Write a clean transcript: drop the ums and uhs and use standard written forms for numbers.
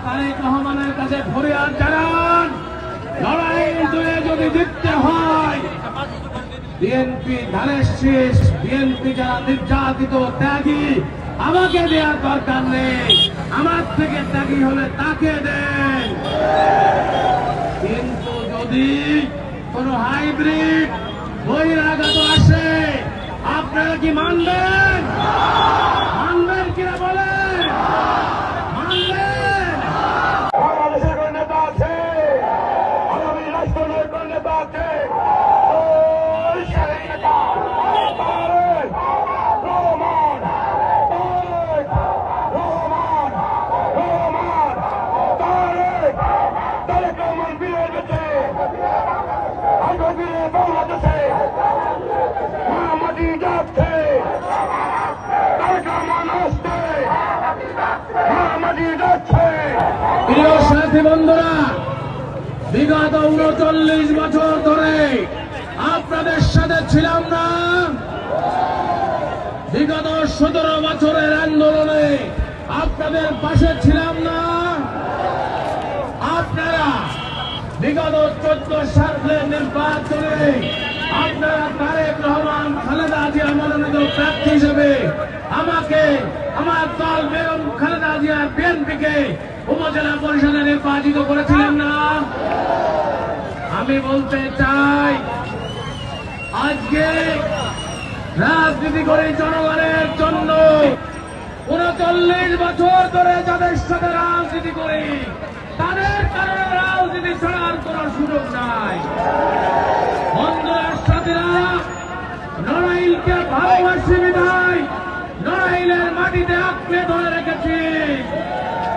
তারেক রহমানের কাছে ফরিয়াদ জানান, লড়াই দূরে যদি জিততে হয়, বিএনপি ধানের শীষ, বিএনপি যারা নির্যাতিত ত্যাগী, আমাকে দেওয়ার দরকার নেই, আমার থেকে ত্যাগী হলে তাকে দেন। কিন্তু যদি কোন হাইব্রিড বহিরাগত আসে, আপনারা কি মানবেন? মানবেন কিনা বলেন? মানবেন? বাংলাদেশের কোন নেতা আছে? আগামী রাষ্ট্রের কোন নেতা আছে? প্রিয় সাথী বন্ধুরা, বিগত ৩৯ বছর ধরে আপনাদের সাথে ছিলাম না? বিগত ১৭ বছরের আন্দোলনে আপনাদের পাশে ছিলাম না? আপনারা বিগত ১৪ সালের নির্বাচনে আপনারা তারেক রহমান, খালেদা জিয়া মনোনীত প্রার্থী হিসেবে আমাকে, আমার দল বেগম খালেদা জিয়া বিএনপিকে উপজেলা পরিষদে নির্বাচিত করেছিলেন না? আমি বলতে চাই, আজকে রাজনীতি করে জনগণের জন্য ৩৯ বছর ধরে যাদের সাথে রাজনীতি করি, তাদের কারণে রাজনীতি ছাড়ার কোন সুযোগ নাই। বন্ধুরা, সাথীরা, লড়াইকে ভালোবাসি